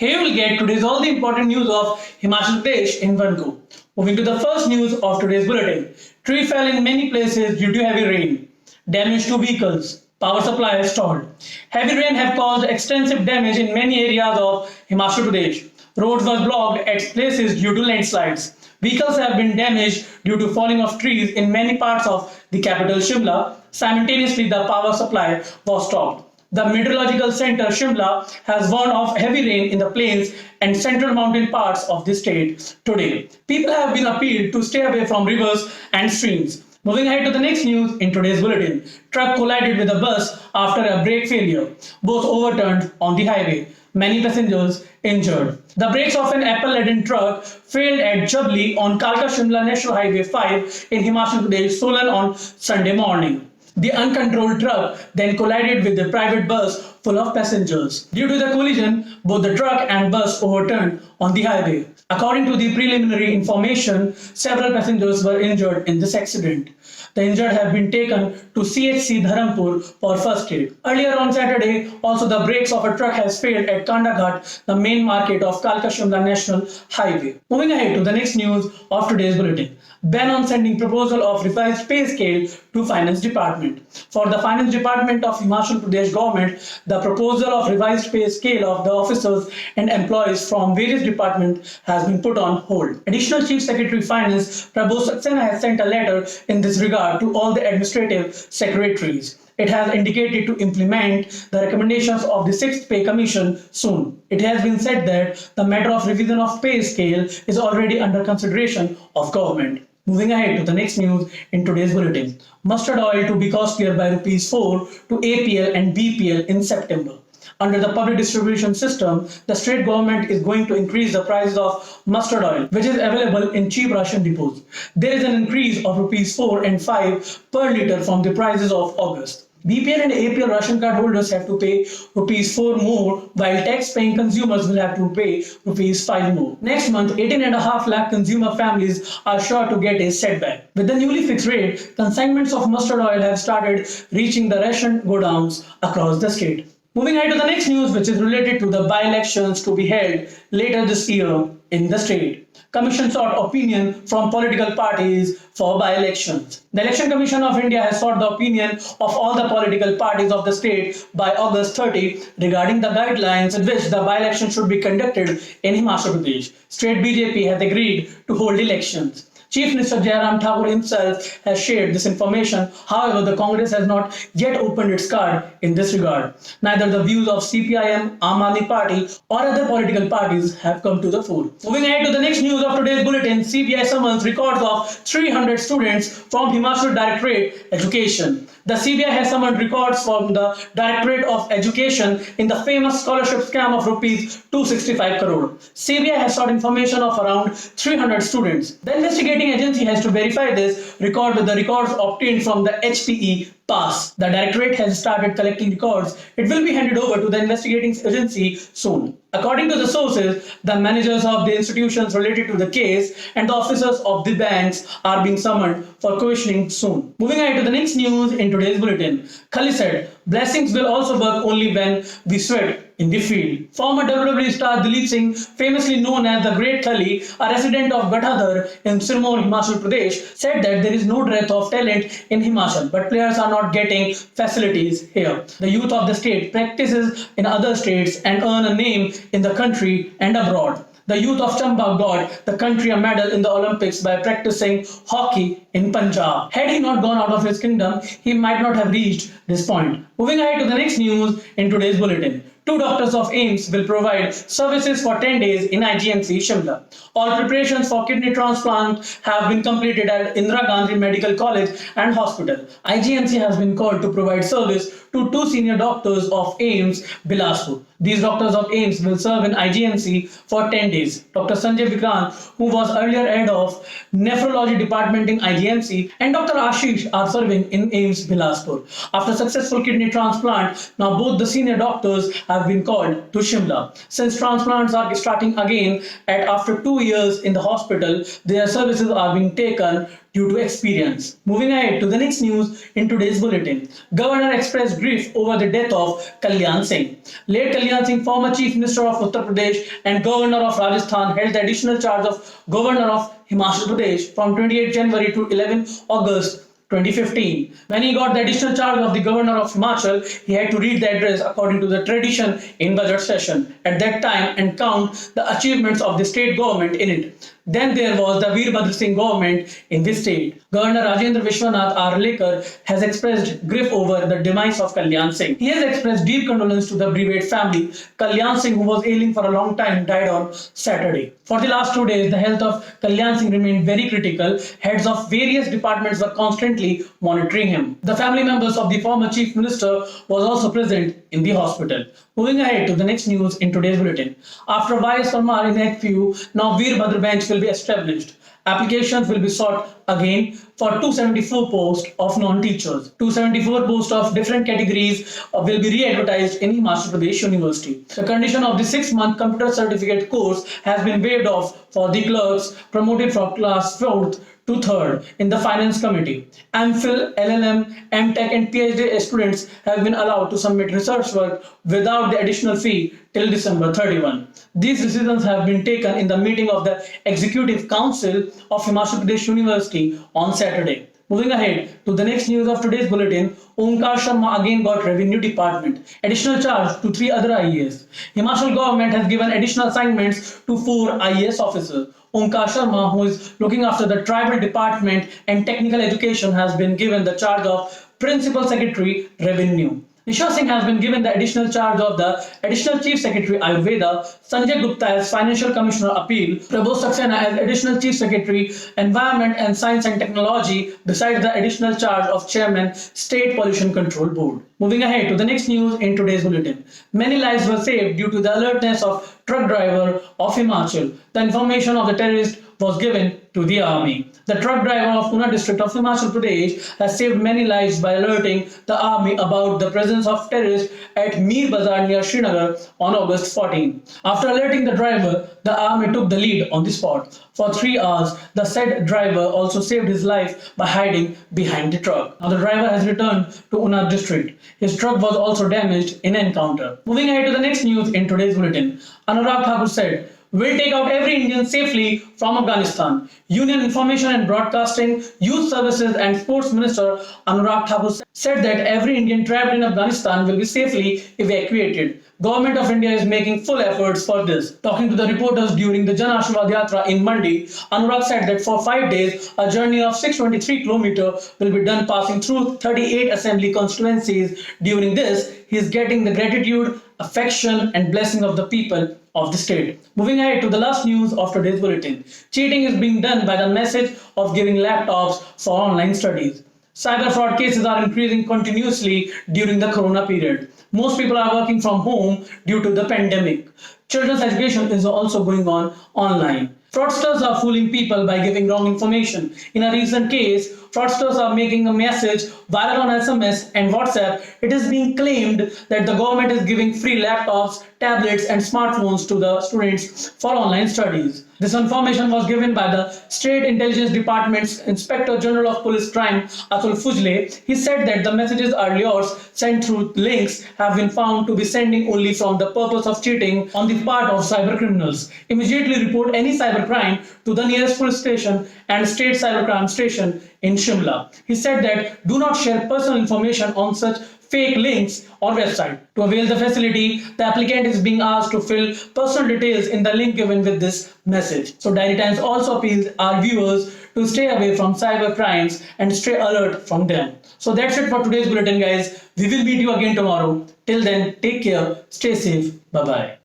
Here we'll get today's all the important news of Himachal Pradesh in one go. Moving to the first news of today's bulletin. Tree fell in many places due to heavy rain. Damage to vehicles. Power supply stalled. Heavy rain have caused extensive damage in many areas of Himachal Pradesh. Roads were blocked at places due to landslides. Vehicles have been damaged due to falling of trees in many parts of the capital Shimla. Simultaneously, the power supply was stopped. The Meteorological Center Shimla has warned of heavy rain in the plains and central mountain parts of the state today. People have been appealed to stay away from rivers and streams. Moving ahead to the next news in today's bulletin. Truck collided with a bus after a brake failure. Both overturned on the highway. Many passengers injured. The brakes of an apple-laden truck failed at Jabli on Kalka-Shimla National Highway 5 in Himachal Pradesh, Solan on Sunday morning. The uncontrolled truck then collided with the private bus full of passengers. Due to the collision, both the truck and bus overturned on the highway. According to the preliminary information, several passengers were injured in this accident. The injured have been taken to CHC Dharampur for first aid. Earlier on Saturday, also the brakes of a truck has failed at Kandaghat, the main market of Kalka-Shimla National Highway. Moving ahead to the next news of today's bulletin. Ban on sending proposal of revised pay scale to Finance Department. For the Finance Department of Himachal Pradesh government, the proposal of revised pay scale of the officers and employees from various departments has been put on hold. Additional Chief Secretary Finance Prabhu Saxena has sent a letter in this regard to all the administrative secretaries. It has indicated to implement the recommendations of the 6th Pay Commission soon. It has been said that the matter of revision of pay scale is already under consideration of government. Moving ahead to the next news in today's bulletin. Mustard oil to be costlier by Rs 4 to APL and BPL in September. Under the public distribution system, the state government is going to increase the prices of mustard oil, which is available in cheap Russian depots. There is an increase of Rs 4 and 5 per litre from the prices of August. BPL and APL Russian card holders have to pay Rs 4 more, while tax-paying consumers will have to pay Rs 5 more. Next month, 18.5 lakh consumer families are sure to get a setback. With the newly fixed rate, consignments of mustard oil have started reaching the ration godowns across the state. Moving ahead to the next news, which is related to the by-elections to be held later this year in the state. Commission sought opinion from political parties for by-elections. The Election Commission of India has sought the opinion of all the political parties of the state by August 30 regarding the guidelines in which the by-election should be conducted in Himachal Pradesh. State BJP has agreed to hold elections. Chief Minister Jairam Thakur himself has shared this information. However, the Congress has not yet opened its card in this regard. Neither the views of CPIM, Aam Aadmi Party or other political parties have come to the fore. Moving ahead to the next news of today's bulletin, CBI summons records of 300 students from Himachal Directorate Education. The CBI has summoned records from the Directorate of Education in the famous scholarship scam of Rs 265 crore. CBI has sought information of around 300 students. The investigating agency has to verify this record with the records obtained from the HPE pass. The Directorate has started collecting records. It will be handed over to the investigating agency soon. According to the sources, the managers of the institutions related to the case and the officers of the banks are being summoned for questioning soon. Moving ahead to the next news in today's bulletin. Khali said, blessings will also work only when we sweat in the field. Former WWE star Dilip Singh, famously known as the Great Khali, a resident of Gathadhar in Sirmaur, Himachal Pradesh, said that there is no dearth of talent in Himachal, but players are not getting facilities here. The youth of the state practices in other states and earn a name in the country and abroad. The youth of Chamba got the country a medal in the Olympics by practicing hockey in Punjab. Had he not gone out of his kingdom, he might not have reached this point. Moving ahead to the next news in today's bulletin. 2 doctors of AIIMS will provide services for 10 days in IGMC Shimla. All preparations for kidney transplant have been completed at Indira Gandhi Medical College and Hospital. IGMC has been called to provide service to 2 senior doctors of AIIMS, Bilaspur. These doctors of AIIMS will serve in IGMC for 10 days. Dr. Sanjay Vikrant, who was earlier head of nephrology department in IGMC, and Dr. Ashish are serving in AIIMS Bilaspur. After successful kidney transplant, now both the senior doctors have have been called to Shimla. Since transplants are starting again at after 2 years in the hospital, their services are being taken due to experience. Moving ahead to the next news in today's bulletin. Governor expressed grief over the death of Kalyan Singh. Late Kalyan Singh, former Chief Minister of Uttar Pradesh and Governor of Rajasthan, held the additional charge of Governor of Himachal Pradesh from 28 January to 11 August 2015. When he got the additional charge of the governor of Himachal, he had to read the address according to the tradition in budget session at that time and count the achievements of the state government in it. Then there was the Veerbhadra Singh government in this state. Governor Rajendra Vishwanath Arlekar has expressed grief over the demise of Kalyan Singh. He has expressed deep condolence to the bereaved family. Kalyan Singh, who was ailing for a long time, died on Saturday. For the last 2 days, the health of Kalyan Singh remained very critical. Heads of various departments were constantly monitoring him. The family members of the former chief minister was also present in the hospital. Moving ahead to the next news in today's bulletin. After Y.S. Parmar in HQ, now Veerbhadra bench will be established. Applications will be sought again for 274 posts of non-teachers. 274 posts of different categories will be re-advertised in Himachal Pradesh University. The condition of the 6-month computer certificate course has been waived off for the clerks promoted from class 4th to 3rd in the Finance Committee. MPhil, LLM, MTech and PhD students have been allowed to submit research work without the additional fee till December 31. These decisions have been taken in the meeting of the Executive Council of Himachal Pradesh University on Saturday. Moving ahead to the next news of today's bulletin, Omkar Sharma again got Revenue Department. Additional charge to 3 other IAS. Himachal government has given additional assignments to 4 IAS officers. Omkar Sharma, who is looking after the tribal department and technical education, has been given the charge of Principal Secretary Revenue. Nisha Singh has been given the additional charge of the Additional Chief Secretary Ayurveda, Sanjay Gupta as Financial Commissioner Appeal, Prabhu Saxena as Additional Chief Secretary Environment and Science and Technology, besides the additional charge of Chairman State Pollution Control Board. Moving ahead to the next news in today's bulletin. Many lives were saved due to the alertness of truck driver of Himachal. The information of the terrorist was given to the army. The truck driver of Una district of Himachal Pradesh has saved many lives by alerting the army about the presence of terrorists at Mir Bazar near Srinagar on August 14. After alerting the driver, the army took the lead on the spot. For 3 hours, the said driver also saved his life by hiding behind the truck. Now the driver has returned to Una district. His truck was also damaged in an encounter. Moving ahead to the next news in today's bulletin. Anurag Thakur said, "We'll take out every Indian safely from Afghanistan." Union Information and Broadcasting, Youth Services and Sports Minister Anurag Thakur said that every Indian trapped in Afghanistan will be safely evacuated. Government of India is making full efforts for this. Talking to the reporters during the Jan Ashirwad Yatra in Mandi, Anurag said that for 5 days, a journey of 623 km will be done passing through 38 assembly constituencies. During this, he is getting the gratitude, affection and blessing of the people of the state. Moving ahead to the last news of today's bulletin. Cheating is being done by the message of giving laptops for online studies. Cyber fraud cases are increasing continuously during the corona period. Most people are working from home due to the pandemic. Children's education is also going on online. Fraudsters are fooling people by giving wrong information. In a recent case, fraudsters are making a message viral on SMS and WhatsApp. It is being claimed that the government is giving free laptops, tablets and smartphones to the students for online studies. This information was given by the State Intelligence Department's Inspector General of Police Crime, Atul Fujle. He said that the messages earlier sent through links have been found to be sending only from the purpose of cheating on the part of cyber criminals. Immediately report any cyber crime to the nearest police station and state cybercrime station in Shimla. He said that do not share personal information on such fake links or website. To avail the facility, the applicant is being asked to fill personal details in the link given with this message. So Diary Times also appeals our viewers to stay away from cyber crimes and stay alert from them. So that's it for today's bulletin, guys. We will meet you again tomorrow. Till then, take care, stay safe, bye-bye.